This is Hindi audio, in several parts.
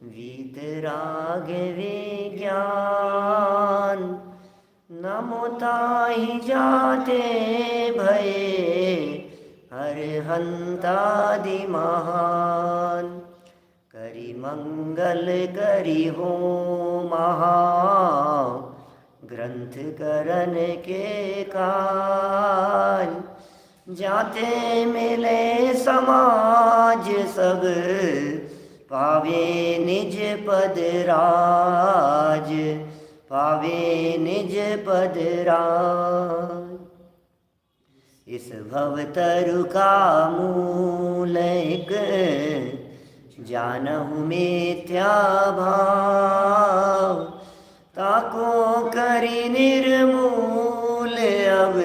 वीतराग विज्ञान नमुताहि जाते भये अरहंतादि महान। करि मंगल करि हो महा ग्रंथ करन के काज। जाते मिले समाज सब पावे निज पद राज। पावे निज पद राज। इस भवतरु का मूल एक जानहु मिथ्या भाव। ताको करि निर्मूल अब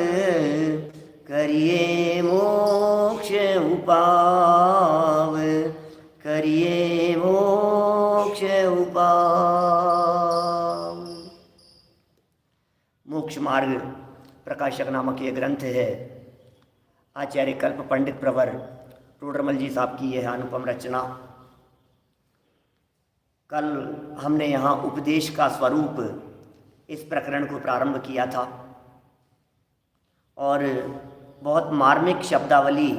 करिए मोक्ष उपाव। करिए मोक्ष उपाव। मोक्ष मार्ग प्रकाशक नामक ये ग्रंथ है। आचार्य कल्प पंडित प्रवर टोडरमल जी साहब की यह अनुपम रचना। कल हमने यहाँ उपदेश का स्वरूप इस प्रकरण को प्रारंभ किया था और बहुत मार्मिक शब्दावली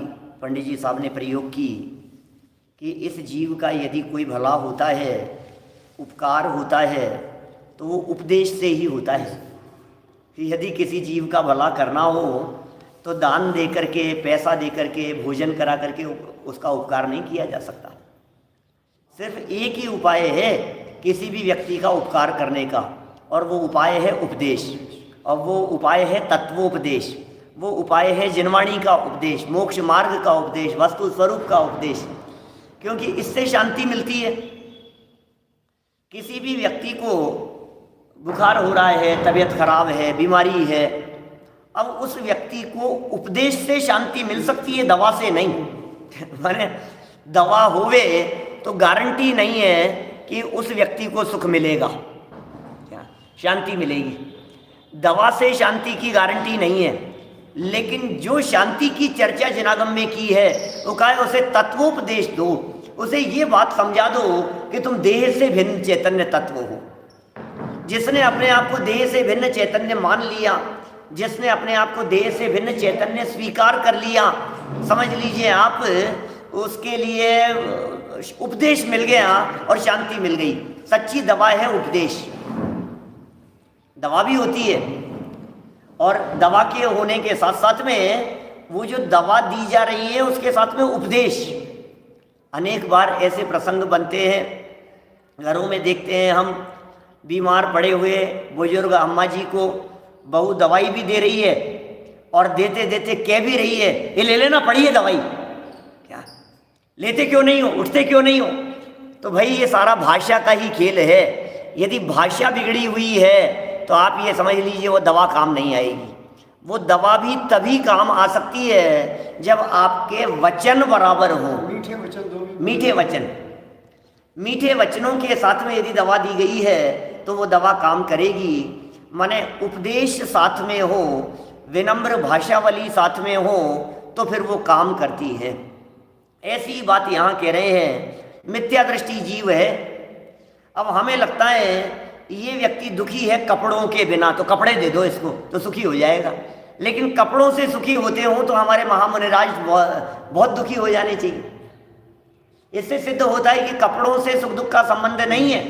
पंडित जी साहब ने प्रयोग की कि इस जीव का यदि कोई भला होता है, उपकार होता है, तो वो उपदेश से ही होता है। कि यदि किसी जीव का भला करना हो तो दान दे करके, पैसा दे करके, भोजन करा करके उसका उपकार नहीं किया जा सकता। सिर्फ एक ही उपाय है किसी भी व्यक्ति का उपकार करने का, और वो उपाय है उपदेश। और वो उपाय है तत्वोपदेश। वो उपाय है जिनवाणी का उपदेश, मोक्ष मार्ग का उपदेश, वस्तु स्वरूप का उपदेश। क्योंकि इससे शांति मिलती है। किसी भी व्यक्ति को बुखार हो रहा है, तबीयत खराब है, बीमारी है, अब उस व्यक्ति को उपदेश से शांति मिल सकती है, दवा से नहीं। माने दवा होवे तो गारंटी नहीं है कि उस व्यक्ति को सुख मिलेगा, क्या शांति मिलेगी। दवा से शांति की गारंटी नहीं है। लेकिन जो शांति की चर्चा जिनागम में की है, वो कहा है उसे तत्वोपदेश दो। उसे ये बात समझा दो कि तुम देह से भिन्न चैतन्य तत्व हो। जिसने अपने आप को देह से भिन्न चैतन्य मान लिया, जिसने अपने आप को देह से भिन्न चैतन्य स्वीकार कर लिया, समझ लीजिए आप उसके लिए उपदेश मिल गया और शांति मिल गई। सच्ची दवा है उपदेश। दवा भी होती है, और दवा के होने के साथ साथ में वो जो दवा दी जा रही है उसके साथ में उपदेश। अनेक बार ऐसे प्रसंग बनते हैं, घरों में देखते हैं हम, बीमार पड़े हुए बुजुर्ग अम्मा जी को बहू दवाई भी दे रही है और देते देते कह भी रही है, ये ले लेना, पड़ी है दवाई। क्या लेते क्यों नहीं हो, उठते क्यों नहीं हो? तो भाई ये सारा भाषा का ही खेल है। यदि भाषा बिगड़ी हुई है तो आप ये समझ लीजिए वो दवा काम नहीं आएगी। वो दवा भी तभी काम आ सकती है जब आपके वचन बराबर हो। मीठे वचन दो। मीठे वचन, मीठे वचनों के साथ में यदि दवा दी गई है तो वो दवा काम करेगी। माने उपदेश साथ में हो, विनम्र भाषावली साथ में हो, तो फिर वो काम करती है। ऐसी बात यहाँ कह रहे हैं। मिथ्या दृष्टि जीव है। अब हमें लगता है ये व्यक्ति दुखी है कपड़ों के बिना, तो कपड़े दे दो इसको तो सुखी हो जाएगा। लेकिन कपड़ों से सुखी होते हो तो हमारे महामुनिराज बहुत दुखी हो जाने चाहिए। इससे सिद्ध होता है कि कपड़ों से सुख दुख का संबंध नहीं है।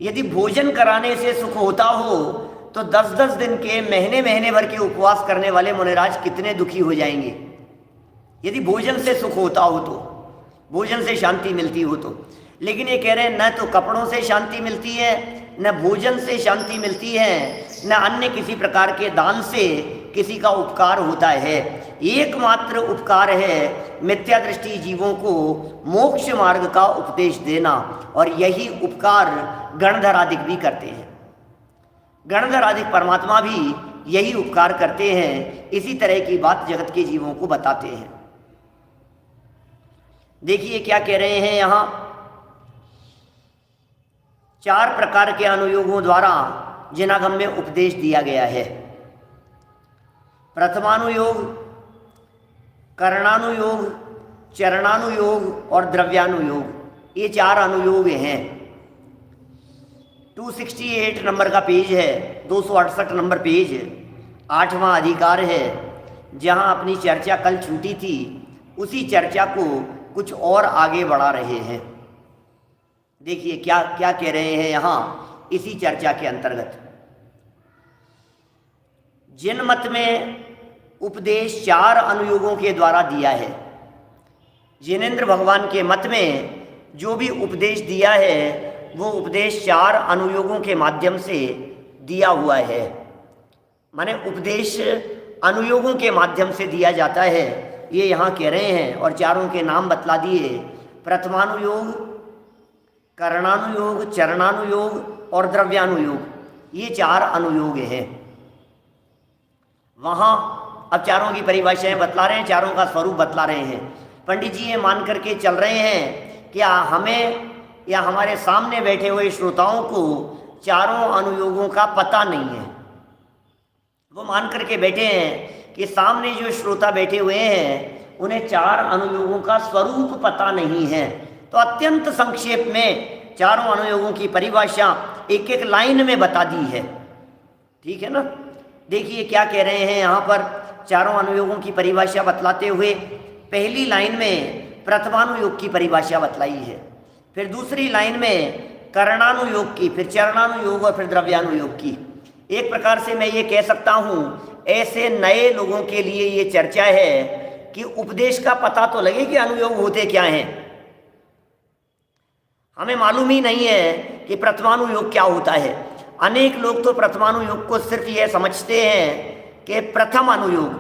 यदि भोजन कराने से सुख होता हो तो 10-10 दिन के, महीने महीने भर के उपवास करने वाले मुनिराज कितने दुखी हो जाएंगे। यदि भोजन से सुख होता हो तो, भोजन से शांति मिलती हो तो। लेकिन ये कह रहे हैं न तो कपड़ों से शांति मिलती है, न भोजन से शांति मिलती है, न अन्य किसी प्रकार के दान से किसी का उपकार होता है। एकमात्र उपकार है मिथ्या दृष्टि जीवों को मोक्ष मार्ग का उपदेश देना। और यही उपकार गणधराधिक भी करते हैं। गणधराधिक परमात्मा भी यही उपकार करते हैं। इसी तरह की बात जगत के जीवों को बताते हैं। देखिए क्या कह रहे हैं यहाँ। 4 प्रकार के अनुयोगों द्वारा जिनागम में उपदेश दिया गया है। प्रथमानुयोग, कर्णानुयोग, चरणानुयोग और द्रव्यानुयोग। ये 4 अनुयोग हैं। 268 नंबर का पेज है, 268 नंबर पेज, 8वां अधिकार है। जहाँ अपनी चर्चा कल छूटी थी उसी चर्चा को कुछ और आगे बढ़ा रहे हैं। देखिए क्या क्या कह रहे हैं यहाँ इसी चर्चा के अंतर्गत। जिन मत में उपदेश 4 अनुयोगों के द्वारा दिया है, जिनेंद्र भगवान के मत में जो भी उपदेश दिया है वो उपदेश 4 अनुयोगों के माध्यम से दिया हुआ है। माने उपदेश अनुयोगों के माध्यम से दिया जाता है, ये यहाँ कह रहे हैं। और चारों के नाम बतला दिए, प्रथमानुयोग, करणानुयोग, चरणानुयोग और द्रव्यानुयोग। ये 4 अनुयोग हैं। वहाँ अब चारों की परिभाषाएं बतला रहे हैं, चारों का स्वरूप बतला रहे हैं। पंडित जी ये मान करके चल रहे हैं कि हमें या हमारे सामने बैठे हुए श्रोताओं को चारों अनुयोगों का पता नहीं है। वो मान करके बैठे हैं कि सामने जो श्रोता बैठे हुए हैं उन्हें 4 अनुयोगों का स्वरूप पता नहीं है। तो अत्यंत संक्षेप में चारों अनुयोगों की परिभाषा एक एक लाइन में बता दी है। ठीक है ना। देखिए क्या कह रहे हैं यहाँ पर। चारों अनुयोगों की परिभाषा बतलाते हुए पहली लाइन में प्रथमानुयोग की परिभाषा बतलाई है, फिर दूसरी लाइन में करणानुयोग की, फिर चरणानुयोग और फिर द्रव्यानुयोग की। एक प्रकार से मैं ये कह सकता हूँ ऐसे नए लोगों के लिए ये चर्चा है कि उपदेश का पता तो लगे कि अनुयोग होते क्या हैं। हमें मालूम ही नहीं है कि प्रथमानुयोग क्या होता है। अनेक लोग तो प्रथमानुयोग को सिर्फ ये समझते हैं कि प्रथम अनुयोग।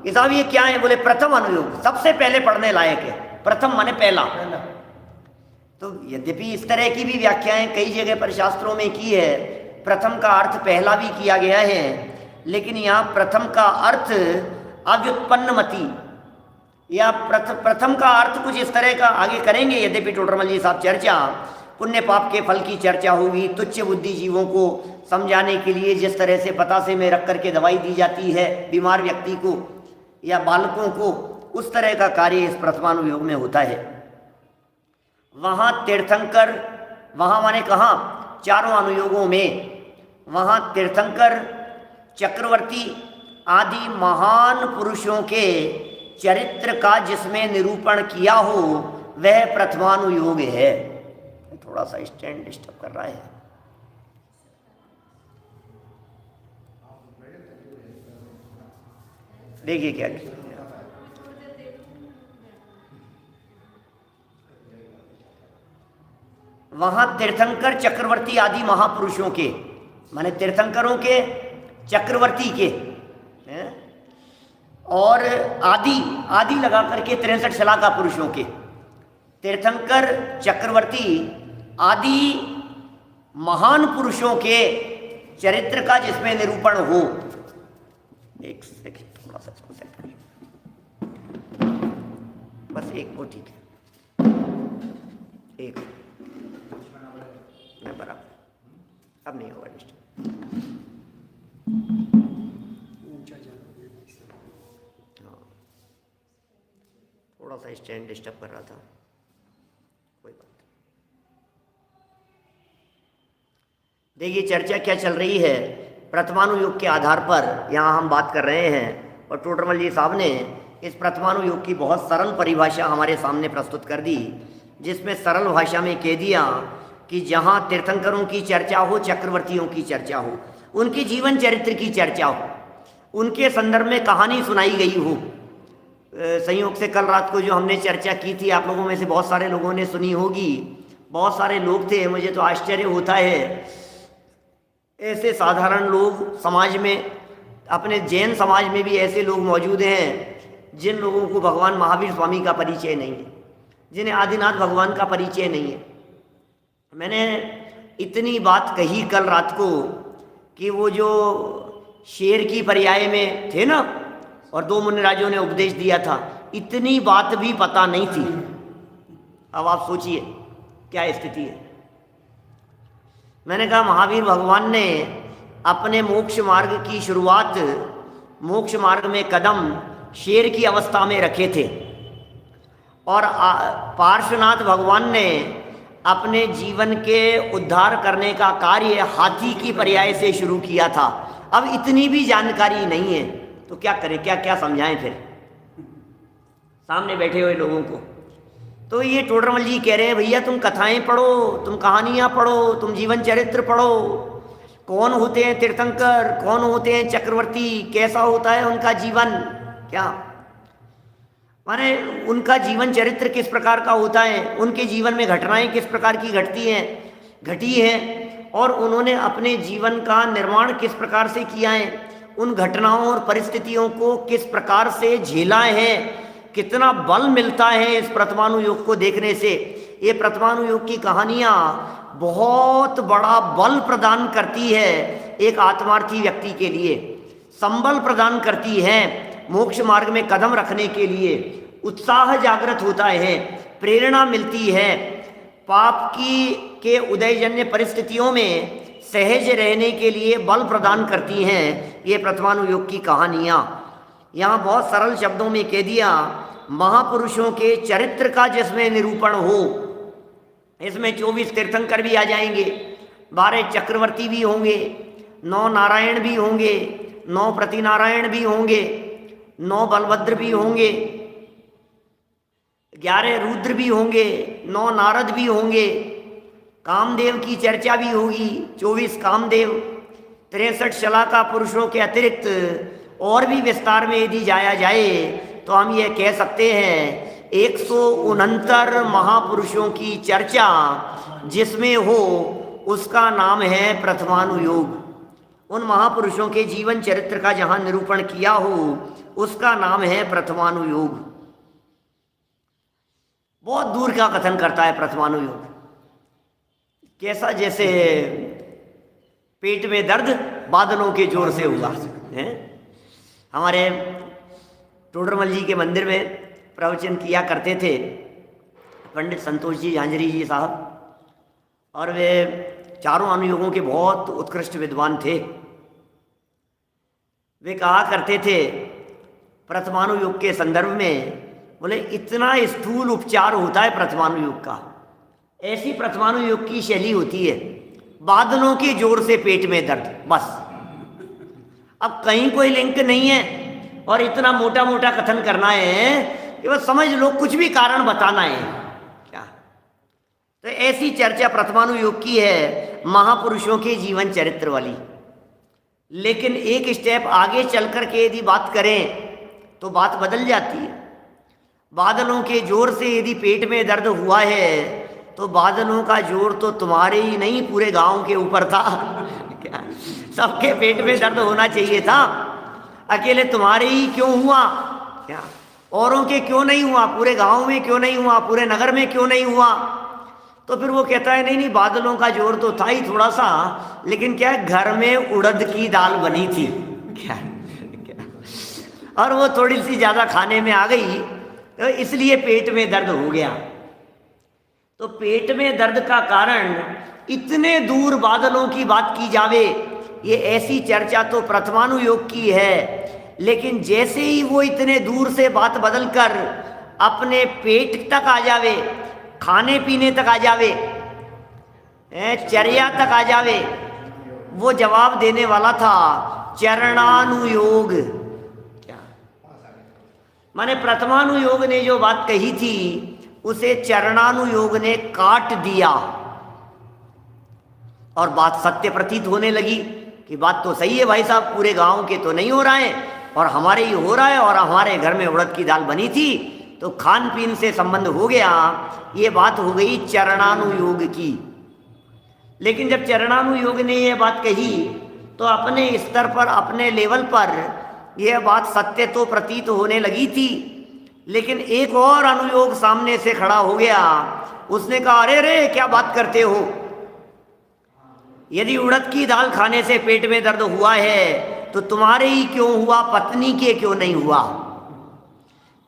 साहब ये क्या है? बोले प्रथम अनुयोग सबसे पहले पढ़ने लायक है। प्रथम माने पहला। तो यद्यपि इस तरह की भी व्याख्याएं कई जगह पर शास्त्रों में की है, प्रथम का अर्थ पहला भी किया गया है, लेकिन यहाँ प्रथम का अर्थ अव्युत्पन्नमति या प्रथम का अर्थ कुछ इस तरह का आगे करेंगे। यद्यपि टोडरमल जी साहब चर्चा पुण्य पाप के फल की चर्चा होगी। तुच्छ बुद्धि जीवों को समझाने के लिए जिस तरह से पतासे में रख करके दवाई दी जाती है बीमार व्यक्ति को या बालकों को, उस तरह का कार्य इस प्रथमानुयोग में होता है। वहाँ तीर्थंकर, वहाँ माने कहाँ? चारों अनुयोगों में वहाँ तीर्थंकर, चक्रवर्ती आदि महान पुरुषों के चरित्र का जिसमें निरूपण किया हो वह प्रथमानुयोग है। थोड़ा सा स्टैंड डिस्टर्ब कर रहा है। देखिए क्या वहां तीर्थंकर, चक्रवर्ती आदि महापुरुषों के, माने तीर्थंकरों के, चक्रवर्ती के और आदि लगा करके 63 शलाका पुरुषों के, तीर्थंकर, चक्रवर्ती आदि महान पुरुषों के चरित्र का जिसमें निरूपण हो। एक सेकंड, थोड़ा सा इसको सेट करिए, बस एक वो ठीक है, एक मैं बराबर, अब नहीं होगा डिस्टर्ब। हाँ, थोड़ा सा स्टैंड डिस्टर्ब कर रहा था, कोई बात। देखिए चर्चा क्या चल रही है। प्रथमानुयोग के आधार पर यहाँ हम बात कर रहे हैं और टोडरमल जी साहब ने इस प्रथमानुयोग की बहुत सरल परिभाषा हमारे सामने प्रस्तुत कर दी, जिसमें सरल भाषा में कह दिया कि जहाँ तीर्थंकरों की चर्चा हो, चक्रवर्तियों की चर्चा हो, उनके जीवन चरित्र की चर्चा हो, उनके संदर्भ में कहानी सुनाई गई हो। संयोग से कल रात को जो हमने चर्चा की थी, आप लोगों में से बहुत सारे लोगों ने सुनी होगी। बहुत सारे लोग थे, मुझे तो आश्चर्य होता है, ऐसे साधारण लोग समाज में, अपने जैन समाज में भी ऐसे लोग मौजूद हैं जिन लोगों को भगवान महावीर स्वामी का परिचय नहीं है, जिन्हें आदिनाथ भगवान का परिचय नहीं है। मैंने इतनी बात कही कल रात को कि वो जो शेर की पर्याय में थे ना, और 2 मुनिराजों ने उपदेश दिया था, इतनी बात भी पता नहीं थी। अब आप सोचिए क्या स्थिति है। मैंने कहा महावीर भगवान ने अपने मोक्ष मार्ग की शुरुआत, मोक्ष मार्ग में कदम शेर की अवस्था में रखे थे और पार्श्वनाथ भगवान ने अपने जीवन के उद्धार करने का कार्य हाथी की पर्याय से शुरू किया था। अब इतनी भी जानकारी नहीं है तो क्या करें, क्या क्या समझाएं फिर सामने बैठे हुए लोगों को। तो ये टोडरमल जी कह रहे हैं भैया तुम कथाएं पढ़ो, तुम कहानियां पढ़ो, तुम जीवन चरित्र पढ़ो, कौन होते हैं तीर्थंकर, कौन होते हैं चक्रवर्ती, कैसा होता है उनका जीवन, क्या माने उनका जीवन चरित्र किस प्रकार का होता है, उनके जीवन में घटनाएं किस प्रकार की घटी हैं और उन्होंने अपने जीवन का निर्माण किस प्रकार से किया है, उन घटनाओं और परिस्थितियों को किस प्रकार से झेला है, कितना बल मिलता है इस प्रथमानुयोग को देखने से। ये प्रथमानुयोग की कहानियाँ बहुत बड़ा बल प्रदान करती है एक आत्मार्थी व्यक्ति के लिए, संबल प्रदान करती है मोक्ष मार्ग में कदम रखने के लिए, उत्साह जागृत होता है, प्रेरणा मिलती है, पाप के उदयजन्य परिस्थितियों में सहज रहने के लिए बल प्रदान करती हैं ये प्रथमानुयोग की कहानियाँ। यहाँ बहुत सरल शब्दों में कह दिया, महापुरुषों के चरित्र का जिसमें निरूपण हो। इसमें 24 तीर्थंकर भी आ जाएंगे, 12 चक्रवर्ती भी होंगे, 9 नारायण भी होंगे, 9 प्रतिनारायण भी होंगे, 9 बलभद्र भी होंगे, 11 रुद्र भी होंगे, 9 नारद भी होंगे, कामदेव की चर्चा भी होगी, 24 कामदेव, 63 शलाका पुरुषों के अतिरिक्त और भी विस्तार में यदि जाया जाए तो हम ये कह सकते हैं 169 महापुरुषों की चर्चा जिसमें हो उसका नाम है प्रथमानुयोग। उन महापुरुषों के जीवन चरित्र का जहाँ निरूपण किया हो उसका नाम है प्रथमानुयोग। बहुत दूर का कथन करता है प्रथमानुयोग, कैसा जैसे पेट में दर्द बादलों के जोर से हुआ है। हमारे टोडरमल जी के मंदिर में प्रवचन किया करते थे पंडित संतोष जी झांझरी जी साहब, और वे चारों अनुयोगों के बहुत उत्कृष्ट विद्वान थे। वे कहा करते थे प्रथमानुयोग के संदर्भ में, बोले इतना स्थूल उपचार होता है प्रथमानुयोग का, ऐसी प्रथमानुयोग की शैली होती है, बादलों के जोर से पेट में दर्द, बस। अब कहीं कोई लिंक नहीं है और इतना मोटा मोटा कथन करना है कि बस समझ लो कुछ भी कारण बताना है क्या। तो ऐसी चर्चा प्रथमानुयोग की है महापुरुषों के जीवन चरित्र वाली। लेकिन एक स्टेप आगे चल कर के यदि बात करें तो बात बदल जाती है। बादलों के जोर से यदि पेट में दर्द हुआ है तो बादलों का जोर तो तुम्हारे ही नहीं पूरे गांव के ऊपर था क्या, सबके पेट में दर्द होना चाहिए था, अकेले तुम्हारे ही क्यों हुआ क्या, औरों के क्यों नहीं हुआ, पूरे गांव में क्यों नहीं हुआ, पूरे नगर में क्यों नहीं हुआ। तो फिर वो कहता है नहीं बादलों का जोर तो था ही थोड़ा सा, लेकिन क्या घर में उड़द की दाल बनी थी क्या, और वो थोड़ी सी ज़्यादा खाने में आ गई तो इसलिए पेट में दर्द हो गया। तो पेट में दर्द का कारण इतने दूर बादलों की बात की जावे, ये ऐसी चर्चा तो प्रथमानुयोग की है। लेकिन जैसे ही वो इतने दूर से बात बदलकर अपने पेट तक आ जावे, खाने पीने तक आ जावे, चर्या तक आ जावे, वो जवाब देने वाला था चरणानुयोग। क्या माने प्रथमानुयोग ने जो बात कही थी उसे चरणानुयोग ने काट दिया और बात सत्य प्रतीत होने लगी कि बात तो सही है भाई साहब, पूरे गांव के तो नहीं हो रहा है और हमारे ही हो रहा है, और हमारे घर में उड़द की दाल बनी थी तो खान पीन से संबंध हो गया। ये बात हो गई चरणानुयोग की। लेकिन जब चरणानुयोग ने यह बात कही तो अपने स्तर पर, अपने लेवल पर यह बात सत्य तो प्रतीत होने लगी थी। लेकिन एक और अनुयोग सामने से खड़ा हो गया, उसने कहा अरे रे क्या बात करते हो, यदि उड़द की दाल खाने से पेट में दर्द हुआ है तो तुम्हारे ही क्यों हुआ, पत्नी के क्यों नहीं हुआ,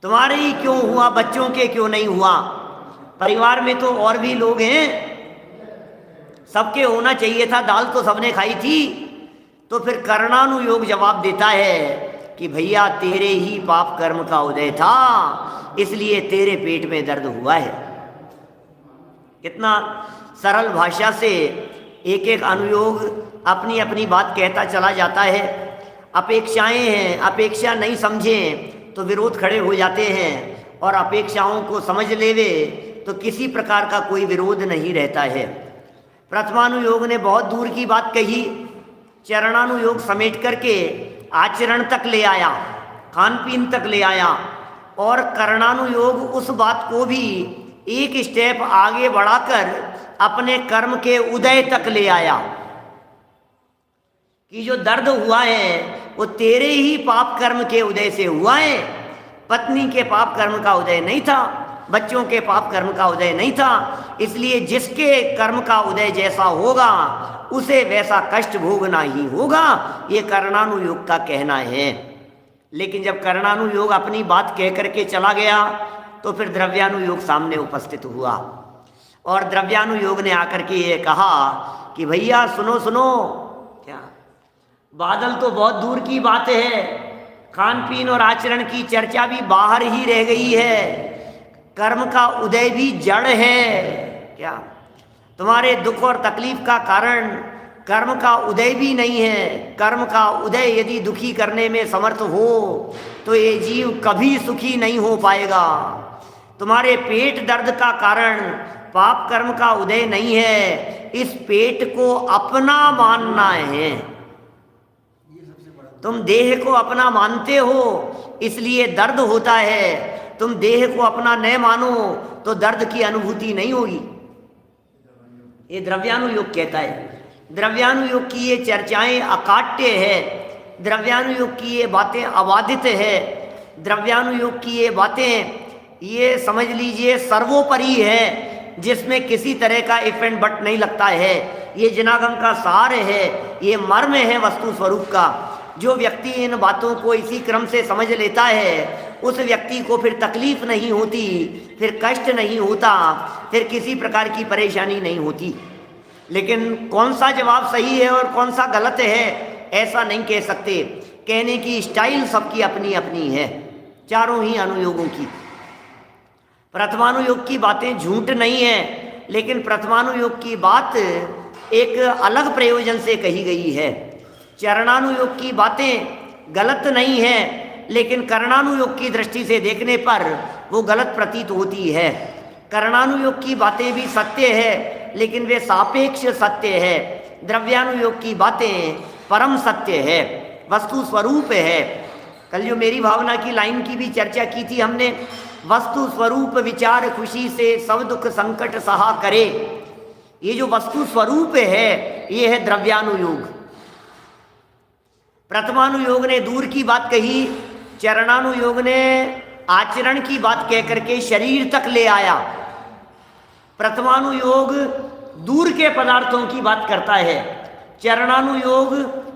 तुम्हारे ही क्यों हुआ, बच्चों के क्यों नहीं हुआ, परिवार में तो और भी लोग हैं, सबके होना चाहिए था, दाल तो सबने खाई थी। तो फिर कर्णानुयोग जवाब देता है कि भैया तेरे ही पाप कर्म का उदय था, इसलिए तेरे पेट में दर्द हुआ है। कितना सरल भाषा से एक एक अनुयोग अपनी अपनी बात कहता चला जाता है। अपेक्षाएं हैं, अपेक्षा नहीं समझें तो विरोध खड़े हो जाते हैं, और अपेक्षाओं को समझ लेवे तो किसी प्रकार का कोई विरोध नहीं रहता है। प्रथमानुयोग ने बहुत दूर की बात कही, चरणानुयोग समेट करके आचरण तक ले आया, खान पीन तक ले आया, और करणानुयोग उस बात को भी एक स्टेप आगे बढ़ाकर अपने कर्म के उदय तक ले आया कि जो दर्द हुआ है वो तेरे ही पाप कर्म के उदय से हुआ है। पत्नी के पाप कर्म का उदय नहीं था, बच्चों के पाप कर्म का उदय नहीं था, इसलिए जिसके कर्म का उदय जैसा होगा उसे वैसा कष्ट भोगना ही होगा, ये करणानुयोग का कहना है। लेकिन जब करणानुयोग अपनी बात कह करके चला गया तो फिर द्रव्यानुयोग सामने उपस्थित हुआ, और द्रव्यानुयोग ने आकर के ये कहा कि भैया सुनो सुनो, क्या बादल तो बहुत दूर की बात है, खान पीन और आचरण की चर्चा भी बाहर ही रह गई है, कर्म का उदय भी जड़ है। क्या तुम्हारे दुख और तकलीफ का कारण कर्म का उदय भी नहीं है। कर्म का उदय यदि दुखी करने में समर्थ हो तो ये जीव कभी सुखी नहीं हो पाएगा। तुम्हारे पेट दर्द का कारण पाप कर्म का उदय नहीं है, इस पेट को अपना मानना है। तुम देह को अपना मानते हो इसलिए दर्द होता है, तुम देह को अपना न मानो तो दर्द की अनुभूति नहीं होगी। ये द्रव्यानुयोग कहता है। द्रव्यानुयोग की ये चर्चाएं अकाट्य है, द्रव्यानुयोग की ये बातें अबाधित है, द्रव्यानुयोग की ये बातें ये समझ लीजिए सर्वोपरि है, जिसमें किसी तरह का इफ एंड बट नहीं लगता है। ये जिनागम का सार है, ये मर्म है वस्तु स्वरूप का। जो व्यक्ति इन बातों को इसी क्रम से समझ लेता है उस व्यक्ति को फिर तकलीफ नहीं होती, फिर कष्ट नहीं होता, फिर किसी प्रकार की परेशानी नहीं होती। लेकिन कौन सा जवाब सही है और कौन सा गलत है ऐसा नहीं कह सकते। कहने की स्टाइल सबकी अपनी अपनी है, चारों ही अनुयोगों की। प्रथमानुयोग की बातें झूठ नहीं है, लेकिन प्रथमानुयोग की बात एक अलग प्रयोजन से कही गई है। चरणानुयोग की बातें गलत नहीं है, लेकिन करणानुयोग की दृष्टि से देखने पर वो गलत प्रतीत होती है। करणानुयोग की बातें भी सत्य है, लेकिन वे सापेक्ष सत्य है। द्रव्यानुयोग की बातें परम सत्य है, वस्तु स्वरूप है। कल जो मेरी भावना की लाइन की भी चर्चा की थी हमने, वस्तु स्वरूप विचार खुशी से सब दुख संकट सहा करे, ये जो वस्तु स्वरूप है ये है द्रव्यानुयोग। प्रथमानुयोग ने दूर की बात कही, चरणानुयोग ने आचरण की बात कह करके शरीर तक ले आया। प्रथमानुयोग दूर के पदार्थों की बात करता है, चरणानुयोग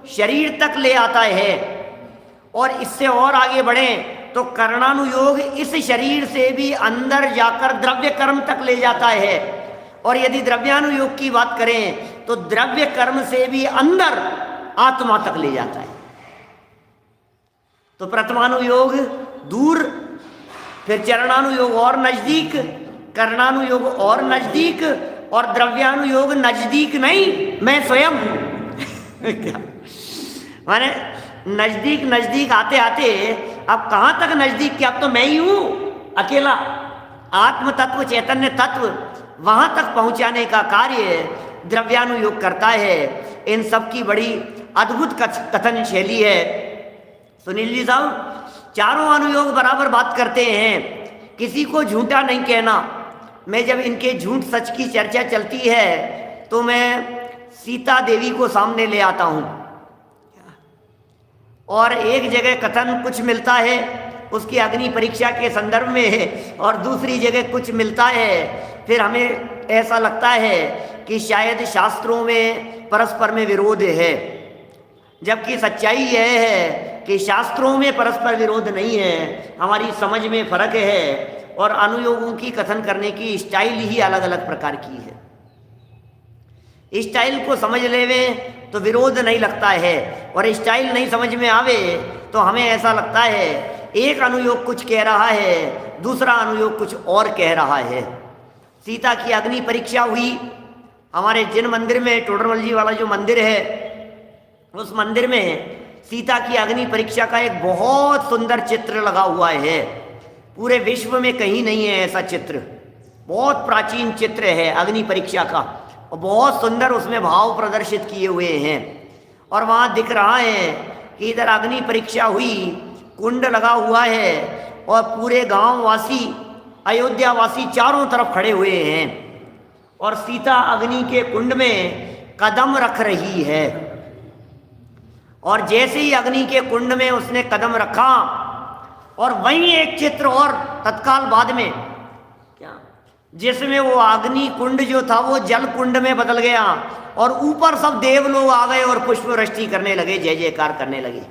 शरीर तक ले आता है। और इससे और आगे बढ़ें तो करणानुयोग इस शरीर से भी अंदर जाकर द्रव्य कर्म तक ले जाता है, और यदि द्रव्यानुयोग की बात करें तो द्रव्य कर्म से भी अंदर आत्मा तक ले जाता है। तो प्रथमानुयोग दूर, फिर चरणानुयोग और नजदीक, करणानुयोग और नजदीक, और द्रव्यानुयोग नजदीक नहीं, मैं स्वयं क्या माने नजदीक नजदीक आते आते अब कहाँ तक नजदीक कि अब तो मैं ही हूँ अकेला। आत्म तत्व चैतन्य तत्व वहाँ तक पहुँचाने का कार्य द्रव्यानुयोग करता है। इन सब की बड़ी अद्भुत कथन शैली है। सुनील जी साहब, चारों अनुयोग बराबर बात करते हैं, किसी को झूठा नहीं कहना। मैं जब इनके झूठ सच की चर्चा चलती है तो मैं सीता देवी को सामने ले आता हूँ, और एक जगह कथन कुछ मिलता है उसकी अग्नि परीक्षा के संदर्भ में है, और दूसरी जगह कुछ मिलता है, फिर हमें ऐसा लगता है कि शायद शास्त्रों में परस्पर में विरोध है, जबकि सच्चाई यह है कि शास्त्रों में परस्पर विरोध नहीं है, हमारी समझ में फर्क है, और अनुयोगों की कथन करने की स्टाइल ही अलग अलग प्रकार की है। स्टाइल को समझ लेवे तो विरोध नहीं लगता है, और स्टाइल नहीं समझ में आवे तो हमें ऐसा लगता है एक अनुयोग कुछ कह रहा है, दूसरा अनुयोग कुछ और कह रहा है। सीता की अग्नि परीक्षा हुई हमारे जिन मंदिर में, टोडरमल जी वाला जो मंदिर है, उस मंदिर में सीता की अग्नि परीक्षा का एक बहुत सुंदर चित्र लगा हुआ है। पूरे विश्व में कहीं नहीं है ऐसा चित्र। बहुत प्राचीन चित्र है अग्नि परीक्षा का, और बहुत सुंदर उसमें भाव प्रदर्शित किए हुए हैं। और वहाँ दिख रहा है कि इधर अग्नि परीक्षा हुई, कुंड लगा हुआ है, और पूरे गांव वासी, अयोध्या वासी चारों तरफ खड़े हुए हैं, और सीता अग्नि के कुंड में कदम रख रही है। और जैसे ही अग्नि के कुंड में उसने कदम रखा, और वहीं एक चित्र और तत्काल बाद में क्या, जिसमें वो अग्नि कुंड जो था वो जल कुंड में बदल गया, और ऊपर सब देव लोग आ गए और पुष्प वृष्टि करने लगे, जय जयकार करने लगे।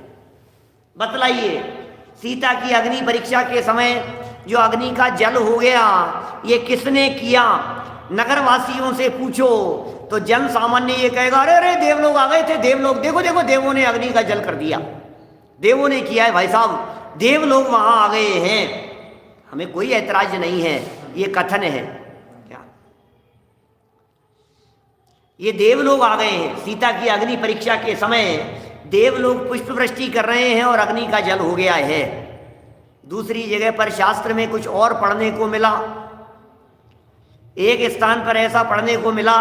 बतलाइए, सीता की अग्नि परीक्षा के समय जो अग्नि का जल हो गया, ये किसने किया? नगरवासियों से पूछो तो जन सामान्य ये कहेगा, अरे अरे देव लोग आ गए थे, देव लोग, देखो देखो देवों ने अग्नि का जल कर दिया, देवों ने किया है भाई साहब, देव लोग वहां आ गए हैं। हमें कोई ऐतराज नहीं है, ये कथन है क्या, ये देव लोग आ गए हैं। सीता की अग्नि परीक्षा के समय देव लोग पुष्प वृष्टि कर रहे हैं और अग्नि का जल हो गया है। दूसरी जगह पर शास्त्र में कुछ और पढ़ने को मिला। एक स्थान पर ऐसा पढ़ने को मिला,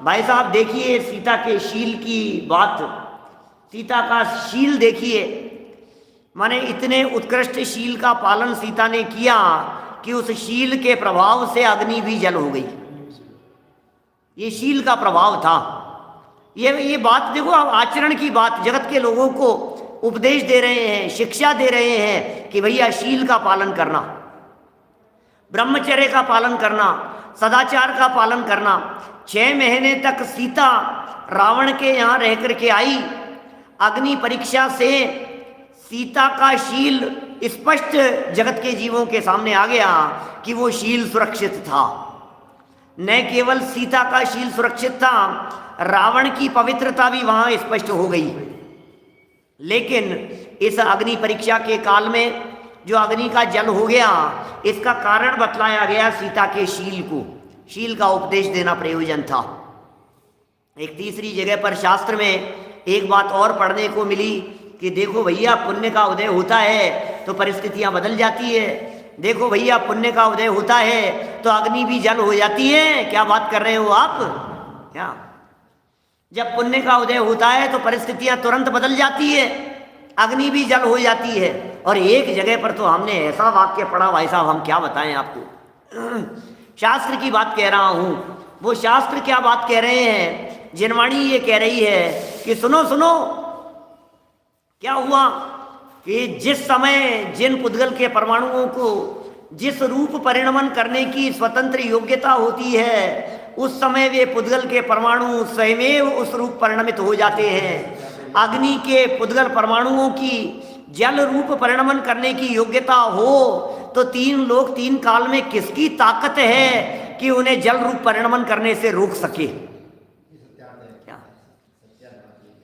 भाई साहब देखिए सीता के शील की बात, सीता का शील देखिए, माने इतने उत्कृष्ट शील का पालन सीता ने किया कि उस शील के प्रभाव से अग्नि भी जल हो गई। ये शील का प्रभाव था। ये बात देखो, अब आचरण की बात, जगत के लोगों को उपदेश दे रहे हैं, शिक्षा दे रहे हैं कि भैया शील का पालन करना, ब्रह्मचर्य का पालन करना, सदाचार का पालन करना। 6 महीने तक सीता रावण के यहाँ रह करके आई। अग्नि परीक्षा से सीता का शील स्पष्ट जगत के जीवों के सामने आ गया कि वो शील सुरक्षित था। न केवल सीता का शील सुरक्षित था, रावण की पवित्रता भी वहां स्पष्ट हो गई। लेकिन इस अग्नि परीक्षा के काल में जो अग्नि का जल हो गया, इसका कारण बतलाया गया सीता के शील को, शील का उपदेश देना प्रयोजन था। एक तीसरी जगह पर शास्त्र में एक बात और पढ़ने को मिली कि देखो भैया पुण्य का उदय होता है तो परिस्थितियां बदल जाती है, देखो भैया पुण्य का उदय होता है तो अग्नि भी जल हो जाती है। क्या बात कर रहे हो आप? क्या, जब पुण्य का उदय होता है तो परिस्थितियां तुरंत बदल जाती है, अग्नि भी जल हो जाती है। और एक जगह पर तो हमने ऐसा वाक्य पढ़ा भाई साहब, हम क्या बताएं आपको। शास्त्र की बात कह रहा हूं। वो शास्त्र क्या बात कह रहे हैं, जिनवाणी ये कह रही है कि सुनो सुनो, क्या हुआ कि जिस समय जिन पुद्गल के परमाणुओं को जिस रूप परिणमन करने की स्वतंत्र योग्यता होती है, उस समय वे पुद्गल के परमाणु स्वयमेव उस रूप परिणमित हो जाते हैं। अग्नि के पुद्गल परमाणुओं की जल रूप परिणमन करने की योग्यता हो तो 3 लोक 3 काल में किसकी ताकत है कि उन्हें जल रूप परिणमन करने से रोक सके? क्या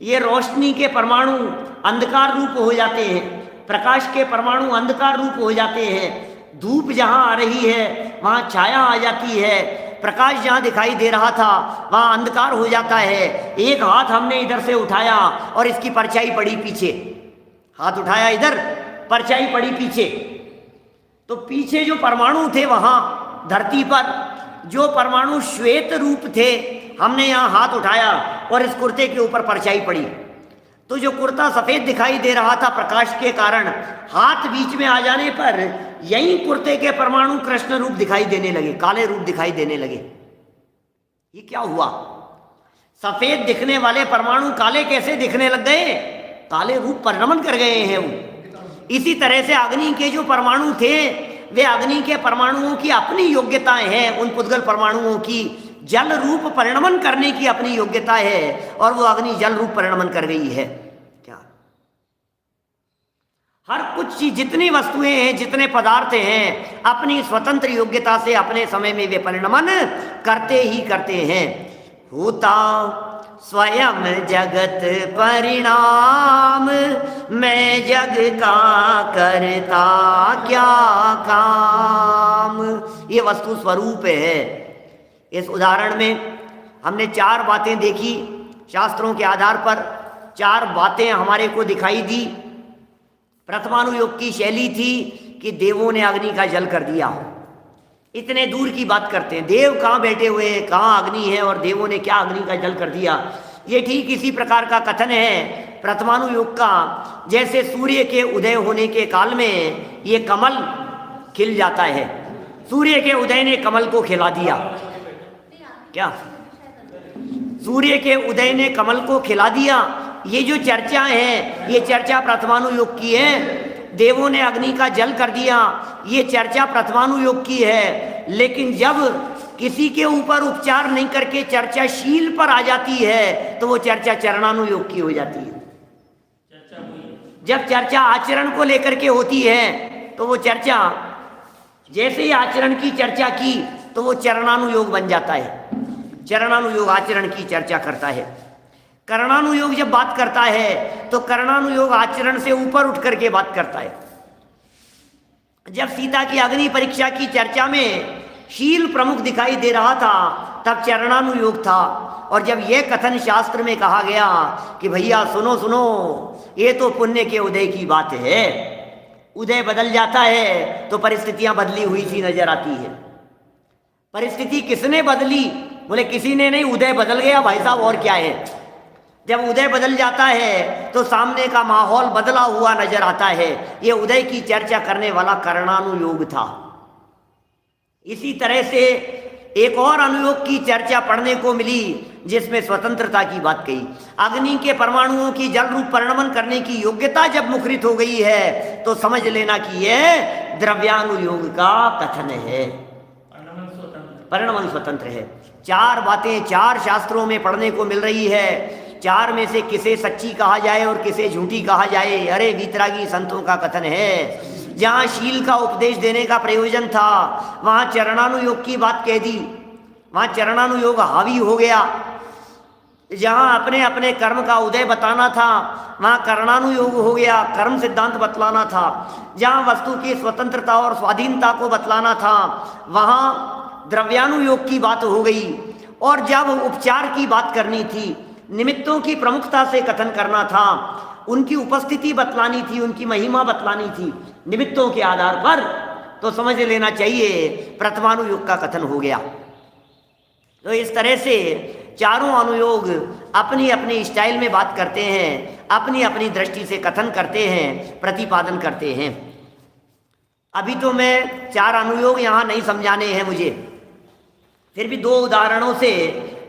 ये रोशनी के परमाणु अंधकार रूप हो जाते हैं, प्रकाश के परमाणु अंधकार रूप हो जाते हैं। धूप जहां आ रही है वहां छाया आ जाती है, प्रकाश जहां दिखाई दे रहा था वहां अंधकार हो जाता है। एक हाथ हमने इधर से उठाया और इसकी परछाई पड़ी पीछे, हाथ उठाया इधर, परछाई पड़ी पीछे, तो पीछे जो परमाणु थे वहां धरती पर जो परमाणु श्वेत रूप थे, हमने यहाँ हाथ उठाया और इस कुर्ते के ऊपर परछाई पड़ी, तो जो कुर्ता सफेद दिखाई दे रहा था प्रकाश के कारण, हाथ बीच में आ जाने पर यही कुर्ते के परमाणु कृष्ण रूप दिखाई देने लगे, काले रूप दिखाई देने लगे। ये क्या हुआ? सफेद दिखने वाले परमाणु काले कैसे दिखने लग गए? काले रूप परिणमन कर गए हैं वो। इसी तरह से अग्नि के जो परमाणु थे, वे अग्नि के परमाणुओं की अपनी योग्यताएं हैं, उन पुद्गल परमाणुओं की जल रूप परिणमन करने की अपनी योग्यता है, और वो अग्नि जल रूप परिणमन कर गई है। क्या हर कुछ चीज, जितनी वस्तुएं हैं, जितने पदार्थ हैं, अपनी स्वतंत्र योग्यता से अपने समय में वे परिणमन करते ही करते हैं। होता स्वयं जगत परिणाम, मैं जग का करता क्या काम। ये वस्तु स्वरूप है। इस उदाहरण में हमने 4 बातें देखी, शास्त्रों के आधार पर 4 बातें हमारे को दिखाई दी। प्रथमानुयोग की शैली थी कि देवों ने अग्नि का जल कर दिया। इतने दूर की बात करते हैं, देव कहाँ बैठे हुए हैं, कहाँ अग्नि है और देवों ने क्या अग्नि का जल कर दिया। ये ठीक इसी प्रकार का कथन है प्रथमानुयोग का, जैसे सूर्य के उदय होने के काल में ये कमल खिल जाता है। सूर्य के उदय ने कमल को खिला दिया। क्या सूर्य के उदय ने कमल को खिला दिया। ये जो चर्चा है, ये चर्चा प्रथमानुयोग की है। देवों ने अग्नि का जल कर दिया, ये चर्चा प्रथमानुयोग की है। लेकिन जब किसी के ऊपर उपचार नहीं करके चर्चा शील पर आ जाती है तो वो चर्चा चरणानुयोग की हो जाती है। जब चर्चा आचरण को लेकर के होती है तो वो चर्चा, जैसे ही आचरण की चर्चा की तो वो चरणानुयोग बन जाता है। चरणानुयोग आचरण की चर्चा करता है। कर्णानुयोग जब बात करता है तो कर्णानुयोग आचरण से ऊपर उठ करके बात करता है। जब सीता की अग्नि परीक्षा की चर्चा में शील प्रमुख दिखाई दे रहा था तब चरणानुयोग था। और जब यह कथन शास्त्र में कहा गया कि भैया सुनो सुनो, ये तो पुण्य के उदय की बात है, उदय बदल जाता है तो परिस्थितियां बदली हुई सी नजर आती है। परिस्थिति किसने बदली? बोले किसी ने नहीं, उदय बदल गया भाई साहब, और क्या है। जब उदय बदल जाता है तो सामने का माहौल बदला हुआ नजर आता है। ये उदय की चर्चा करने वाला कर्णानुयोग था। इसी तरह से एक और अनुयोग की चर्चा पढ़ने को मिली जिसमें स्वतंत्रता की बात कही। अग्नि के परमाणुओं की जल रूप परिणमन करने की योग्यता जब मुखरित हो गई है तो समझ लेना कि यह द्रव्यानुयोग का कथन है। परिणमन स्वतंत्र है। 4 बातें 4 शास्त्रों में पढ़ने को मिल रही है। 4 में से किसे सच्ची कहा जाए और किसे झूठी कहा जाए, अरे वीतरागी संतों का कथन है। जहाँ शील का उपदेश देने का प्रयोजन था वहाँ चरणानुयोग की बात कह दी, वहाँ चरणानुयोग हावी हो गया। जहाँ अपने अपने कर्म का उदय बताना था वहाँ कर्णानुयोग हो गया, कर्म सिद्धांत बतलाना था। जहाँ वस्तु की स्वतंत्रता और स्वाधीनता को बतलाना था वहाँ द्रव्यानुयोग की बात हो गई। और जब उपचार की बात करनी थी, निमित्तों की प्रमुखता से कथन करना था, उनकी उपस्थिति बतलानी थी, उनकी महिमा बतलानी थी निमित्तों के आधार पर, तो समझ लेना चाहिए प्रथमानुयोग का कथन हो गया। तो इस तरह से चारों अनुयोग अपनी अपनी स्टाइल में बात करते हैं, अपनी अपनी दृष्टि से कथन करते हैं, प्रतिपादन करते हैं। अभी तो मैं 4 अनुयोग यहाँ नहीं समझाने हैं मुझे, फिर भी 2 उदाहरणों से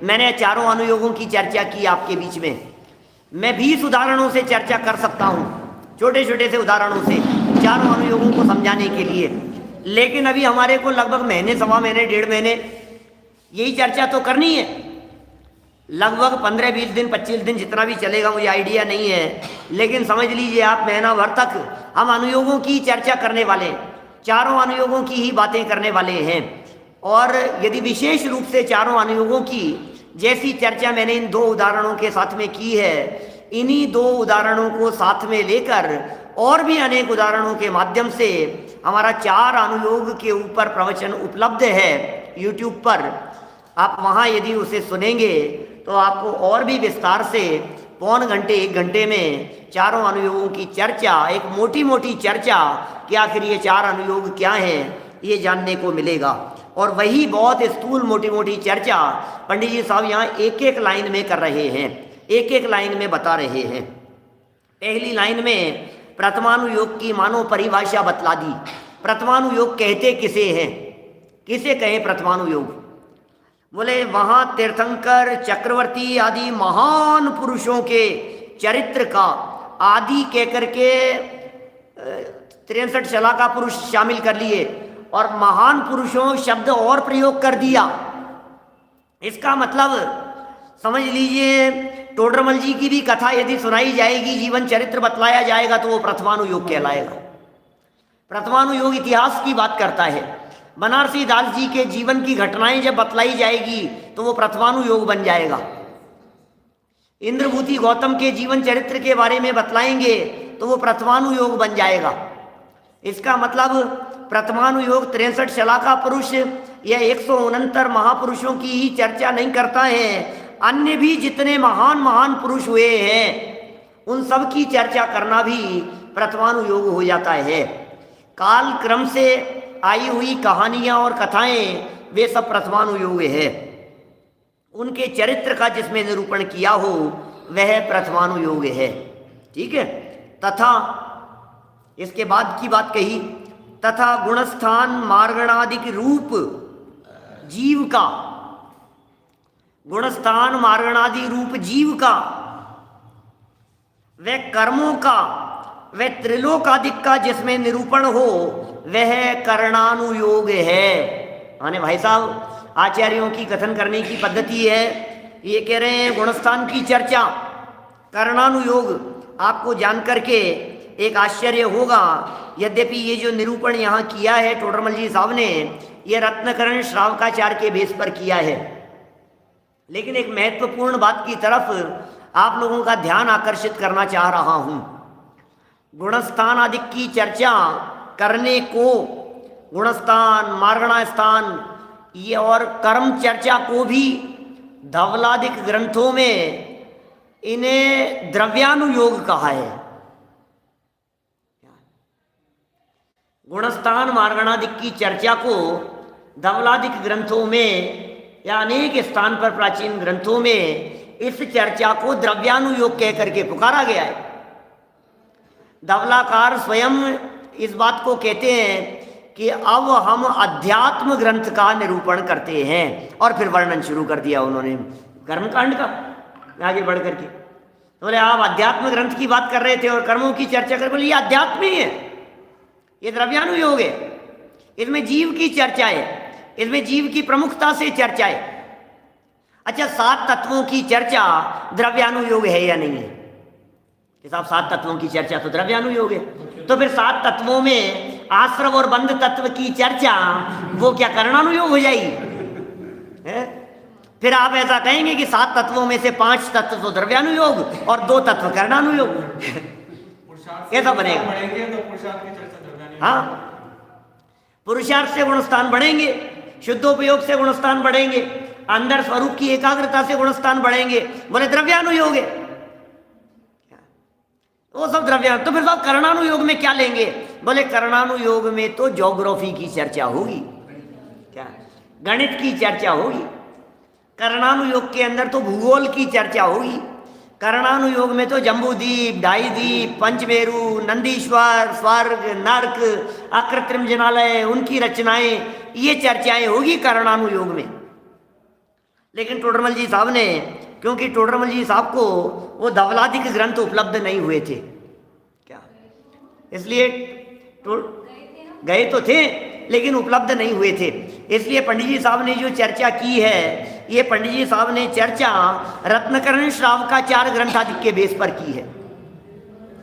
मैंने चारों अनुयोगों की चर्चा की आपके बीच में। मैं 20 उदाहरणों से चर्चा कर सकता हूँ, छोटे छोटे से उदाहरणों से चारों अनुयोगों को समझाने के लिए। लेकिन अभी हमारे को लगभग महीने, सवा महीने, 1.5 महीने यही चर्चा तो करनी है। लगभग 15-20 दिन, 25 दिन, जितना भी चलेगा मुझे आइडिया नहीं है, लेकिन समझ लीजिए आप महीना भर तक हम अनुयोगों की चर्चा करने वाले, चारों अनुयोगों की ही बातें करने वाले हैं। और यदि विशेष रूप से चारों अनुयोगों की जैसी चर्चा मैंने इन 2 उदाहरणों के साथ में की है, इन्हीं 2 उदाहरणों को साथ में लेकर और भी अनेक उदाहरणों के माध्यम से हमारा 4 अनुयोग के ऊपर प्रवचन उपलब्ध है YouTube पर। आप वहाँ यदि उसे सुनेंगे तो आपको और भी विस्तार से पौन घंटे, 1 घंटे में चारों अनुयोगों की चर्चा, एक मोटी मोटी चर्चा कि आखिर ये 4 अनुयोग क्या हैं, ये जानने को मिलेगा। और वही बहुत स्थूल मोटी मोटी चर्चा पंडित जी साहब यहाँ एक एक लाइन में कर रहे हैं, एक एक लाइन में बता रहे हैं। पहली लाइन में प्रथमानुयोग की मानो परिभाषा बतला दी। प्रथमानुयोग कहते किसे हैं, किसे कहें प्रथमानुयोग? बोले वहाँ तीर्थंकर, चक्रवर्ती आदि महान पुरुषों के चरित्र का आदि कह करके 63 शलाका पुरुष शामिल कर लिए और महान पुरुषों शब्द और प्रयोग कर दिया। इसका मतलब समझ लीजिए टोडरमल जी की भी कथा यदि सुनाई जाएगी, जीवन चरित्र बतलाया जाएगा तो वो प्रथमानुयोग कहलाएगा। प्रथमानुयोग इतिहास की बात करता है। बनारसी दास जी के जीवन की घटनाएं जब बतलाई जाएगी तो वो प्रथमानुयोग बन जाएगा। इंद्रभूति गौतम के जीवन चरित्र के बारे में बतलाएंगे तो वो प्रथमानुयोग बन जाएगा। इसका मतलब प्रथमानुयोग 63 शलाका पुरुष या 169 महापुरुषों की ही चर्चा नहीं करता है, अन्य भी जितने महान महान पुरुष हुए हैं उन सब की चर्चा करना भी प्रथमानुयोग हो जाता है। काल क्रम से आई हुई कहानियां और कथाएं वे सब प्रथमानुयोग है। उनके चरित्र का जिसमें निरूपण किया हो वह प्रथमानुयोग है। ठीक है। तथा इसके बाद की बात कही, तथा गुणस्थान मार्गणादिक रूप जीव का, गुणस्थान मार्गणादि रूप जीव का, वह कर्मों का, वह त्रिलोकादिक का जिसमें निरूपण हो वह करणानुयोग है। माने भाई साहब आचार्यों की कथन करने की पद्धति है, ये कह रहे हैं गुणस्थान की चर्चा करणानुयोग। आपको जानकर के एक आश्चर्य होगा, यद्यपि ये जो निरूपण यहाँ किया है टोडरमल जी साहब ने, ये रत्नकरण श्रावकाचार्य के बेस पर किया है, लेकिन एक महत्वपूर्ण बात की तरफ आप लोगों का ध्यान आकर्षित करना चाह रहा हूँ। गुणस्थान आदि की चर्चा करने को, गुणस्थान मार्गणा स्थान ये और कर्म चर्चा को भी धवलादिक ग्रंथों में इन्हें द्रव्यानुयोग कहा है। गुणस्थान मार्गणादिक की चर्चा को धवलादिक ग्रंथों में या अनेक स्थान पर प्राचीन ग्रंथों में इस चर्चा को द्रव्यानुयोग कह करके पुकारा गया है। धवलाकार स्वयं इस बात को कहते हैं कि अब हम अध्यात्म ग्रंथ का निरूपण करते हैं, और फिर वर्णन शुरू कर दिया उन्होंने कर्मकांड का आगे बढ़ करके। तो बोले आप अध्यात्म ग्रंथ की बात कर रहे थे और कर्मों की चर्चा कर, बोले ये अध्यात्म ही है, ये द्रव्यानुयोग है, इसमें जीव की चर्चा है, इसमें जीव की प्रमुखता से चर्चा है। अच्छा, 7 तत्वों की चर्चा द्रव्यानुयोग है या नहीं है? साहब 7 तत्वों की चर्चा तो द्रव्यानुयोग है, तो फिर 7 तत्वों में आश्रव और बंध तत्व की चर्चा वो क्या करणानुयोग हो जाएगी? है? फिर आप ऐसा कहेंगे कि 7 तत्वों में से 5 तत्व तो द्रव्यानुयोग और 2 तत्व करणानुयोग, कैसा बनेगा? हाँ, पुरुषार्थ से गुणस्थान बढ़ेंगे, शुद्धोपयोग से गुणस्थान बढ़ेंगे, अंदर स्वरूप की एकाग्रता से गुणस्थान बढ़ेंगे, बोले द्रव्यानुयोग है वो सब द्रव्य। तो फिर साहब करणानुयोग में क्या लेंगे? बोले करणानुयोग में तो ज्योग्राफी की चर्चा होगी, क्या गणित की चर्चा होगी, करणानुयोग के अंदर तो भूगोल की चर्चा होगी, करणानुयोग में तो जम्बूद्वीप, ढाईद्वीप, पंचमेरु, नंदीश्वर, स्वर्ग, नर्क, अकृत्रिम जनालय, उनकी रचनाएं, ये चर्चाएं होगी करणानुयोग में। लेकिन टोडरमल जी साहब ने, क्योंकि टोडरमल जी साहब को वो धवलादिक ग्रंथ उपलब्ध नहीं हुए थे, क्या इसलिए गए तो थे लेकिन उपलब्ध नहीं हुए थे, इसलिए पंडित जी साहब ने जो चर्चा की है, ये पंडित जी साहब ने चर्चा रत्नकरण श्रावकाचार्य ग्रंथ आदि के बेस पर की है,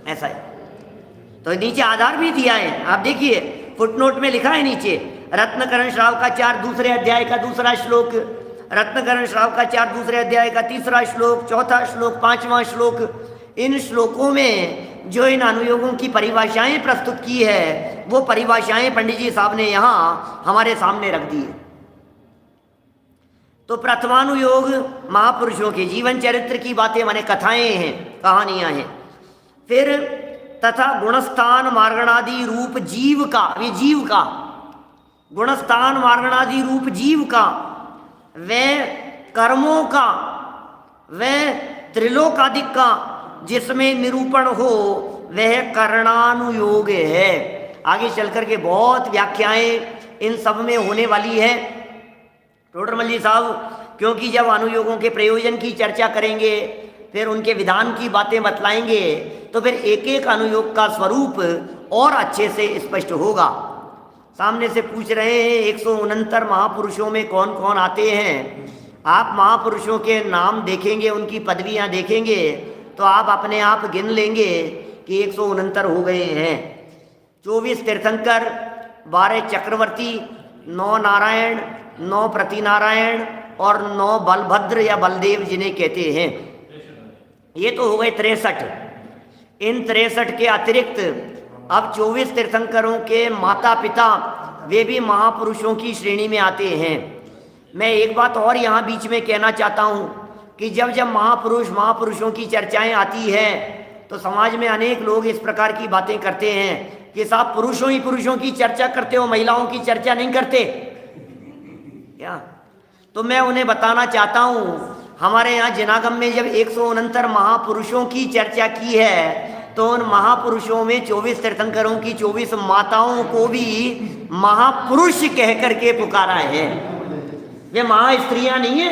ऐसा है। तो नीचे आधार भी दिया है, आप देखिए फुटनोट में लिखा है नीचे, रत्नकरण श्रावकाचार्य दूसरे अध्याय का 2रा श्लोक, रत्नकरण श्रावकाचार्य दूसरे अध्याय का 3रा श्लोक, 4था श्लोक, 5वां श्लोक। इन श्लोकों में जो इन अनुयोगों की परिभाषाएं प्रस्तुत की है, वो परिभाषाएं पंडित जी साहब ने यहाँ हमारे सामने रख दी है। तो प्रथमानुयोग महापुरुषों के जीवन चरित्र की बातें, माने कथाएं हैं, कहानियां हैं। फिर तथा गुणस्थान मार्गणादि रूप जीव का, ये जीव का गुणस्थान मार्गणादि रूप जीव का, वह कर्मों का, वह त्रिलोकादिक का जिसमें निरूपण हो वह करणानुयोग है। आगे चलकर के बहुत व्याख्याएं इन सब में होने वाली है। टोडरमल जी साहब क्योंकि जब अनुयोगों के प्रयोजन की चर्चा करेंगे, फिर उनके विधान की बातें बतलाएंगे, तो फिर एक एक अनुयोग का स्वरूप और अच्छे से स्पष्ट होगा। सामने से पूछ रहे हैं 169 महापुरुषों में कौन कौन आते हैं। आप महापुरुषों के नाम देखेंगे, उनकी पदवियां देखेंगे, तो आप अपने आप गिन लेंगे कि 169 हो गए हैं। 24 तीर्थंकर, 12 चक्रवर्ती, 9 नारायण, 9 प्रतिनारायण और 9 बलभद्र या बलदेव जिन्हें कहते हैं। ये तो हो गए 63। इन 63 के अतिरिक्त अब 24 तीर्थंकरों के माता पिता वे भी महापुरुषों की श्रेणी में आते हैं। मैं एक बात और यहाँ बीच में कहना चाहता हूँ कि जब जब महापुरुषों की चर्चाएं आती है तो समाज में अनेक लोग इस प्रकार की बातें करते हैं कि साहब पुरुषों की चर्चा करते हो, महिलाओं की चर्चा नहीं करते क्या। तो मैं उन्हें बताना चाहता हूँ, हमारे यहाँ जिनागम में जब 169 महापुरुषों की चर्चा की है तो उन महापुरुषों में 24 तीर्थंकरों की 24 माताओं को भी महापुरुष कह करके पुकारा है। वे महास्त्रियां नहीं है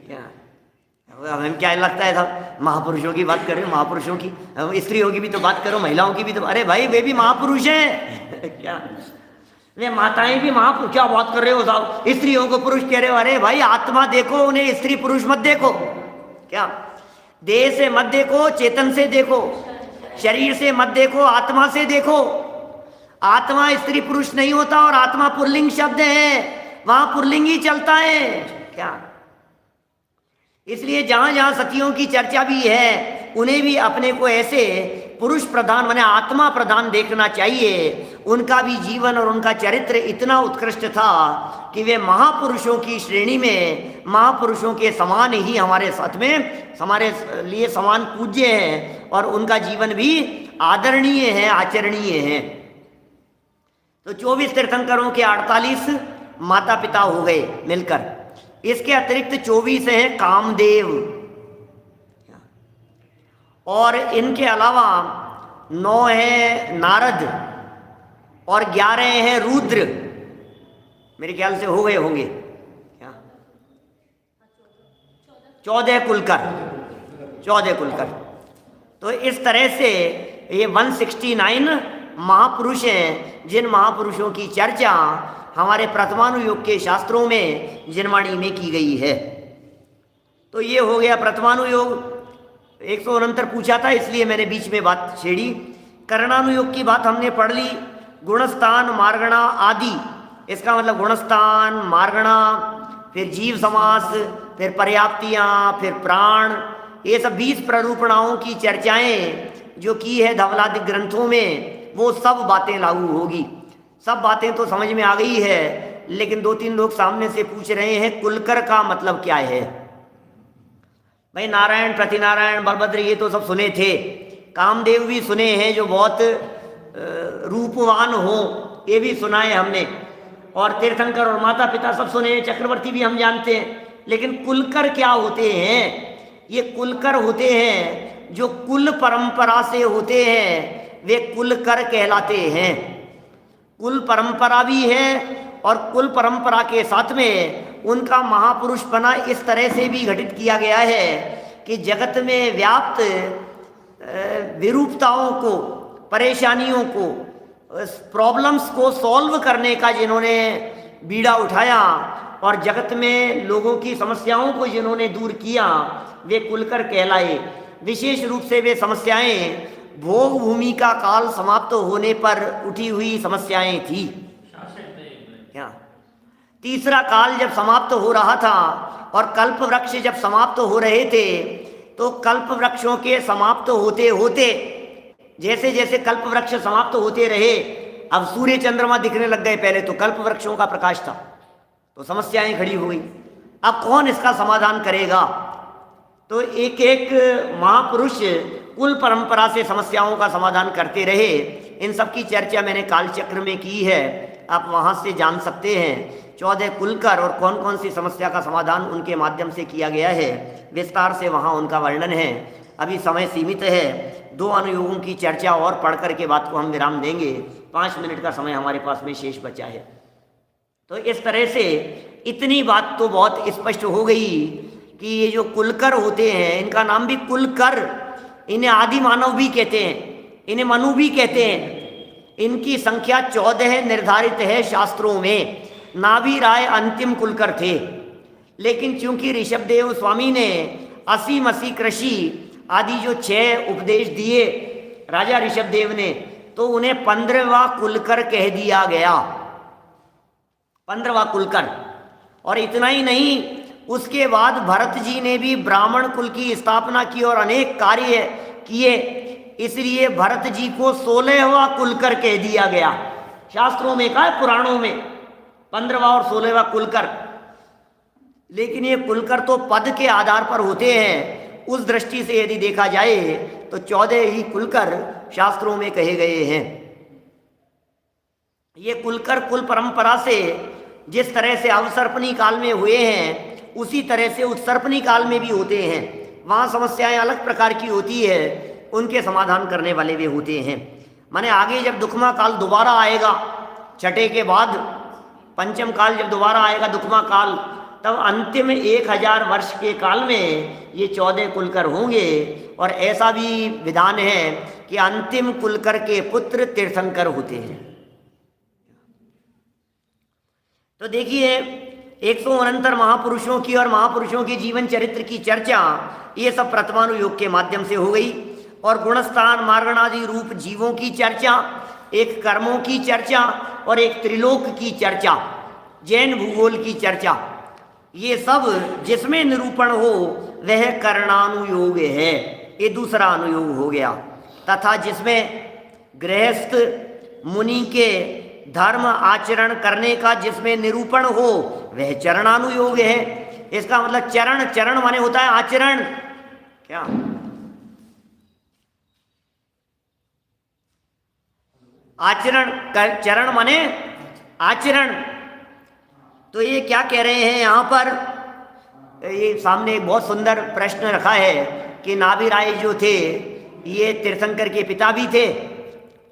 क्या। हमें क्या लगता है था महापुरुषों की बात कर रहे हो, महापुरुषों की, स्त्रियों की भी तो बात करो, महिलाओं की भी तो। अरे भाई वे भी महापुरुष हैं क्या। वे माताएं भी महापुरुष, क्या बात कर रहे हो साहब, स्त्रियों को पुरुष कह रहे हो। अरे भाई आत्मा देखो, उन्हें स्त्री पुरुष मत देखो क्या। देह से मत देखो, चेतन से देखो, शरीर से मत देखो, आत्मा से देखो। आत्मा स्त्री पुरुष नहीं होता और आत्मा पुल्लिंग शब्द है, वहां पुल्लिंग ही चलता है क्या। इसलिए जहां जहां सतियों की चर्चा भी है उन्हें भी अपने को ऐसे पुरुष प्रधान माने आत्मा प्रधान देखना चाहिए। उनका भी जीवन और उनका चरित्र इतना उत्कृष्ट था कि वे महापुरुषों की श्रेणी में महापुरुषों के समान ही हमारे साथ में हमारे लिए समान पूज्य हैं और उनका जीवन भी आदरणीय है, आचरणीय है। तो 24 तीर्थंकरों के 48 माता पिता हो गए मिलकर। इसके अतिरिक्त 24 हैं कामदेव और इनके अलावा 9 है नारद और 11 हैं रुद्र। मेरे ख्याल से हो गए होंगे क्या, 14 कुलकर। तो इस तरह से ये 169 महापुरुष हैं जिन महापुरुषों की चर्चा हमारे प्रथमानुयोग के शास्त्रों में जिनवाणी में की गई है। तो ये हो गया प्रथमानुयोग। 169 पूछा था इसलिए मैंने बीच में बात छेड़ी। करणानुयोग की बात हमने पढ़ ली, गुणस्थान मार्गणा आदि। इसका मतलब गुणस्थान, मार्गणा, फिर जीव समास, फिर पर्याप्तियाँ, फिर प्राण, ये सब 20 प्ररूपणाओं की चर्चाएं जो की है धवलादि ग्रंथों में, वो सब बातें लागू होगी। सब बातें तो समझ में आ गई है, लेकिन 2-3 लोग सामने से पूछ रहे हैं कुलकर का मतलब क्या है। भाई नारायण, प्रतिनारायण, बलभद्र ये तो सब सुने थे, कामदेव भी सुने हैं जो बहुत रूपवान हो, ये भी सुना है हमने, और तीर्थंकर और माता पिता सब सुने हैं, चक्रवर्ती भी हम जानते हैं। लेकिन कुलकर क्या होते हैं? ये कुलकर होते हैं जो कुल परंपरा से होते हैं, वे कुलकर कहलाते हैं। कुल परंपरा भी है और कुल परंपरा के साथ में उनका महापुरुषपना इस तरह से भी घटित किया गया है कि जगत में व्याप्त विरूपताओं को, परेशानियों को, प्रॉब्लम्स को सॉल्व करने का जिन्होंने बीड़ा उठाया और जगत में लोगों की समस्याओं को जिन्होंने दूर किया, वे कुलकर कहलाए। विशेष रूप से वे समस्याएं भोग भूमि का काल समाप्त होने पर उठी हुई समस्याएं थी क्या। तीसरा काल जब समाप्त हो रहा था और कल्प वृक्ष जब समाप्त हो रहे थे, तो कल्प वृक्षों के समाप्त होते होते जैसे जैसे कल्प वृक्ष समाप्त होते रहे, अब सूर्य चंद्रमा दिखने लग गए। पहले तो कल्प वृक्षों का प्रकाश था, तो समस्याएं खड़ी हो गई। अब कौन इसका समाधान करेगा? तो एक एक महापुरुष कुल परंपरा से समस्याओं का समाधान करते रहे। इन सब की चर्चा मैंने कालचक्र में की है, आप वहाँ से जान सकते हैं। 14 कुलकर और कौन कौन सी समस्या का समाधान उनके माध्यम से किया गया है, विस्तार से वहाँ उनका वर्णन है। अभी समय सीमित है, 2 अनुयोगों की चर्चा और पढ़ कर के बात को हम विराम देंगे। 5 मिनट का समय हमारे पास में शेष बचा है। तो इस तरह से इतनी बात तो बहुत स्पष्ट हो गई कि ये जो कुलकर होते हैं, इनका नाम भी कुलकर, इन्हें आदि मानव भी कहते हैं, इन्हें मनु भी कहते हैं। इनकी संख्या 14 निर्धारित है शास्त्रों में। नाभि राय अंतिम कुलकर थे, लेकिन चूंकि ऋषभदेव स्वामी ने 80 कृषि आदि जो 6 उपदेश दिए राजा ऋषभदेव ने, तो उन्हें 15वां कुलकर कह दिया गया। 15वां कुलकर। और इतना ही नहीं, उसके बाद भरत जी ने भी ब्राह्मण कुल की स्थापना की और अनेक कार्य किए, इसलिए भरत जी को 16वां कुलकर कह दिया गया। शास्त्रों में कहा है, पुराणों में 15वां और 16वां कुलकर, लेकिन ये कुलकर तो पद के आधार पर होते हैं। उस दृष्टि से यदि देखा जाए तो 14 ही कुलकर शास्त्रों में कहे गए हैं। ये कुलकर कुल परंपरा से जिस तरह से अवसर्पणी काल में हुए हैं उसी तरह से उत्सर्पणी काल में भी होते हैं। वहाँ समस्याएं अलग प्रकार की होती है, उनके समाधान करने वाले भी होते हैं। माने आगे जब दुखमा काल दोबारा आएगा, छठे के बाद पंचम काल जब दोबारा आएगा दुखमा काल, तब अंतिम 1000 वर्ष के काल में ये 14 कुलकर होंगे। और ऐसा भी विधान है कि अंतिम कुलकर के पुत्र तीर्थंकर होते हैं। तो देखिए 169 महापुरुषों की और महापुरुषों के जीवन चरित्र की चर्चा ये सब प्रथमानुयोग के माध्यम से हो गई। और गुणस्थान मार्गणादि रूप जीवों की चर्चा, एक कर्मों की चर्चा और एक त्रिलोक की चर्चा, जैन भूगोल की चर्चा, ये सब जिसमें निरूपण हो वह करणानुयोग है, ये दूसरा अनुयोग हो गया। तथा जिसमें गृहस्थ मुनि के धर्म आचरण करने का जिसमें निरूपण हो वह चरणानुयोग है। इसका मतलब चरण, चरण माने होता है आचरण। क्या आचरण, चरण माने आचरण। तो ये क्या कह रहे हैं यहाँ पर, ये सामने एक बहुत सुंदर प्रश्न रखा है कि नाभिराय जो थे ये तीर्थंकर के पिता भी थे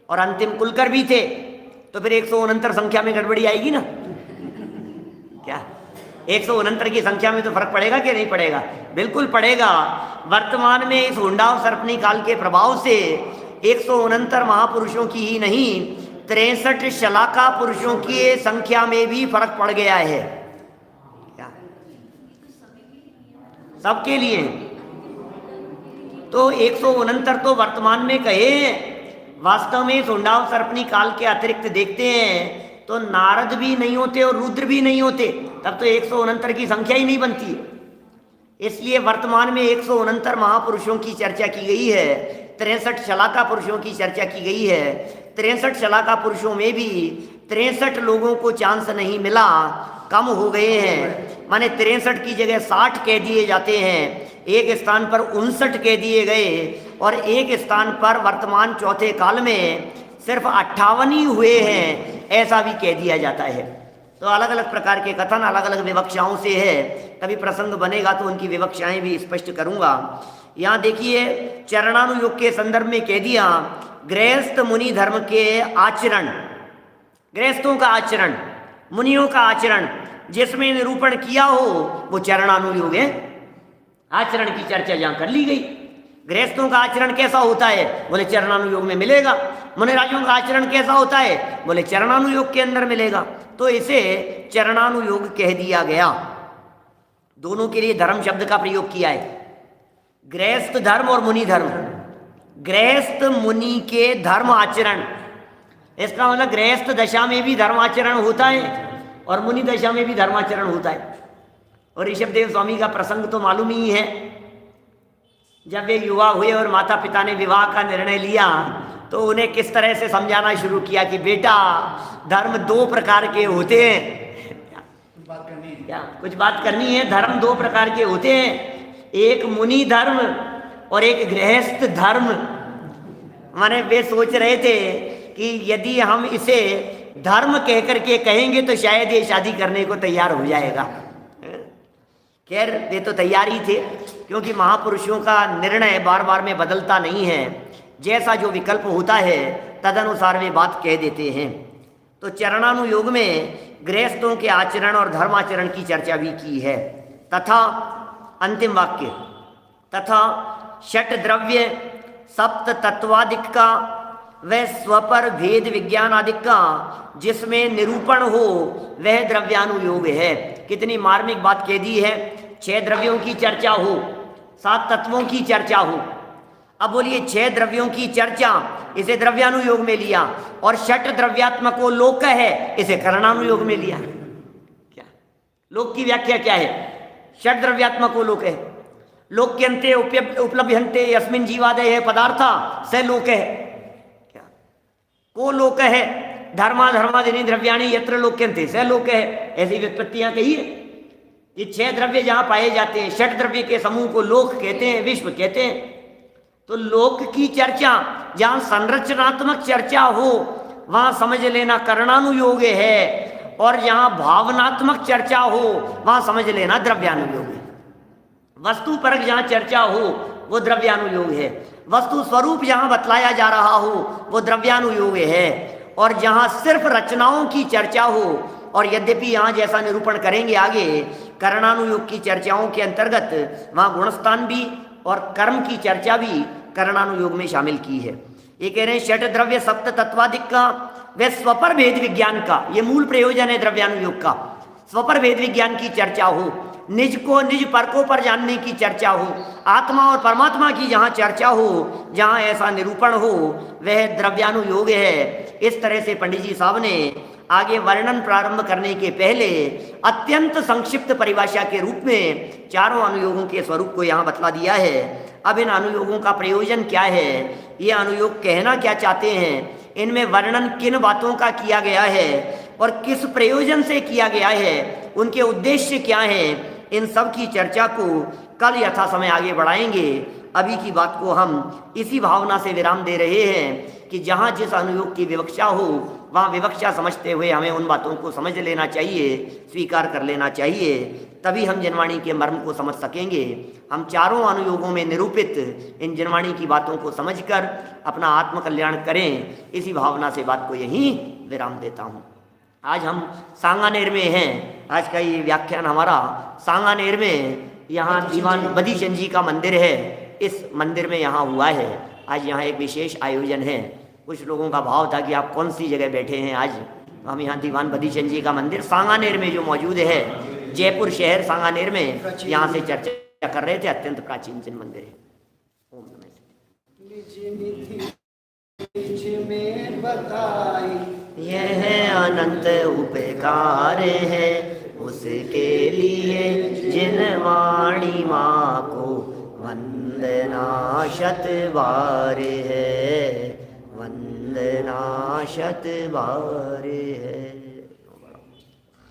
और अंतिम कुलकर भी थे, तो फिर 169 संख्या में गड़बड़ी आएगी ना। क्या 169 की संख्या में तो फर्क पड़ेगा कि नहीं पड़ेगा? बिल्कुल पड़ेगा। वर्तमान में इस हुंडाव सर्पणी काल के प्रभाव से 169 महापुरुषों की ही नहीं 63 शलाका पुरुषों की संख्या में भी फर्क पड़ गया है। क्या सबके लिए? तो 169 तो वर्तमान में कहे, वास्तव में हुंडाव सर्पणी काल के अतिरिक्त देखते हैं तो नारद भी नहीं होते और रुद्र भी नहीं होते, तब तो 169 की संख्या ही नहीं बनती है। इसलिए वर्तमान में 169 महापुरुषों की चर्चा की गई है, 63 शलाका पुरुषों की चर्चा की गई है। 63 शलाका पुरुषों में भी 63 लोगों को चांस नहीं मिला, कम हो गए हैं। माने 63 की जगह 60 कह दिए जाते हैं, एक स्थान पर 59 कह दिए गए और एक स्थान पर वर्तमान चौथे काल में सिर्फ 58 ही हुए हैं, ऐसा भी कह दिया जाता है। तो अलग अलग प्रकार के कथन अलग अलग विवक्षाओं से है, कभी प्रसंग बनेगा तो उनकी विवक्षाएं भी स्पष्ट करूंगा। यहाँ देखिए चरणानुयोग के संदर्भ में कह दिया गृहस्थ मुनि धर्म के आचरण, गृहस्थों का आचरण, मुनियों का आचरण जिसमें निरूपण किया हो वो चरणानुयोग है। आचरण की चर्चा जहाँ कर ली गई, गृहस्थों का आचरण कैसा होता है बोले चरणानुयोग में मिलेगा, मुनिराजों का आचरण कैसा होता है बोले चरणानुयोग के अंदर मिलेगा। तो इसे चरणानुयोग कह दिया गया। दोनों के लिए धर्म शब्द का प्रयोग किया है, गृहस्थ धर्म और मुनि धर्म। गृहस्थ मुनि के धर्म आचरण, इसका मतलब गृहस्थ दशा में भी धर्माचरण होता है और मुनि दशा में भी धर्माचरण होता है। और ऋषभदेव स्वामी का प्रसंग तो मालूम ही है, जब वे युवा हुए और माता पिता ने विवाह का निर्णय लिया तो उन्हें किस तरह से समझाना शुरू किया कि बेटा धर्म 2 प्रकार के होते हैं। क्या कुछ बात करनी है? धर्म 2 प्रकार के होते हैं, एक मुनि धर्म और एक गृहस्थ धर्म। माने वे सोच रहे थे कि यदि हम इसे धर्म कहकर के कहेंगे तो शायद ये शादी करने को तैयार हो जाएगा। खैर वे तो तैयार ही थे, क्योंकि महापुरुषों का निर्णय बार बार में बदलता नहीं है, जैसा जो विकल्प होता है तदनुसार वे बात कह देते हैं। तो चरणानुयोग में गृहस्थों के आचरण और धर्माचरण की चर्चा भी की है। तथा अंतिम वाक्य, तथा षट द्रव्य सप्त तत्वादिक का वह स्वपर भेद विज्ञान आदिक का जिसमें निरूपण हो वह द्रव्यानुयोग है। कितनी मार्मिक बात कह दी है। 6 द्रव्यों की चर्चा हो, 7 तत्वों की चर्चा हो। अब बोलिए 6 द्रव्यों की चर्चा, इसे द्रव्यानुयोग में लिया, और षट द्रव्यात्मको लोक है, इसे करणानुयोग में लिया। क्या लोक की व्याख्या क्या है? षट द्रव्यात्मको लोक है। लोक्यन्ते उपलभ्यन्ते यस्मिन् जीवादयः पदार्था स लोक है। क्या को लोक है? धर्मा धर्मादीनि द्रव्याणि यत्र लोक्यन्ते स लोक है। ऐसी व्युत्पत्तियां कही है। ये 6 द्रव्य जहां पाए जाते हैं, षट द्रव्य के समूह को लोक कहते हैं, विश्व कहते हैं। तो लोक की चर्चा जहां संरचनात्मक चर्चा हो वहां समझ लेना करणानुयोग है, और जहां भावनात्मक चर्चा हो वहां समझ लेना द्रव्यानुयोग है। वस्तु परक जहां चर्चा हो वो द्रव्यानुयोग है, वस्तु स्वरूप जहां बतलाया जा रहा हो वो द्रव्यानुयोग है, और जहां सिर्फ रचनाओं की चर्चा हो, और यद्यपि यहाँ जैसा निरूपण करेंगे आगे करणानुयोग की चर्चाओं के अंतर्गत वहाँ गुणस्थान भी और कर्म की चर्चा भी करणानुयोग में शामिल की है। ये कह रहे हैं षट द्रव्य सप्त तत्वादिक का व स्वपर भेद विज्ञान का, ये मूल प्रयोजन है द्रव्यानुयोग का। स्वपर भेद विज्ञान की चर्चा हो, निज को निज परकों पर जानने की चर्चा हो, आत्मा और परमात्मा की जहाँ चर्चा हो, जहाँ ऐसा निरूपण हो वह द्रव्यानुयोग है। इस तरह से पंडित जी साहब ने आगे वर्णन प्रारंभ करने के पहले अत्यंत संक्षिप्त परिभाषा के रूप में चारों अनुयोगों के स्वरूप को यहाँ बतला दिया है। अब इन अनुयोगों का प्रयोजन क्या है, ये अनुयोग कहना क्या चाहते हैं, इनमें वर्णन किन बातों का किया गया है और किस प्रयोजन से किया गया है, उनके उद्देश्य क्या हैं, इन सब की चर्चा को कल यथा समय आगे बढ़ाएंगे। अभी की बात को हम इसी भावना से विराम दे रहे हैं कि जहाँ जिस अनुयोग की विवक्षा हो वहाँ विवक्षा समझते हुए हमें उन बातों को समझ लेना चाहिए, स्वीकार कर लेना चाहिए, तभी हम जनवाणी के मर्म को समझ सकेंगे। हम चारों अनुयोगों में निरूपित इन जनवाणी की बातों को समझकर अपना आत्मकल्याण करें, इसी भावना से बात को यहीं विराम देता हूँ। आज हम सांगानेर में हैं, आज का ये व्याख्यान हमारा सांगानेर में, यहाँ दीवान बदीचंद जी का मंदिर है, इस मंदिर में यहाँ हुआ है। आज यहाँ एक विशेष आयोजन है। कुछ लोगों का भाव था कि आप कौन सी जगह बैठे हैं। आज हम यहाँ दीवान बदीचंद जी का मंदिर सांगानेर में जो मौजूद है, जयपुर शहर सांगानेर में, यहाँ से चर्चा कर रहे थे। अत्यंत प्राचीन जिन मंदिर है। ओम नमः यह अनंत उपकार है उसके लिए जिनवाणी माँ को वंदना शत बार है, वंदना शत बार है।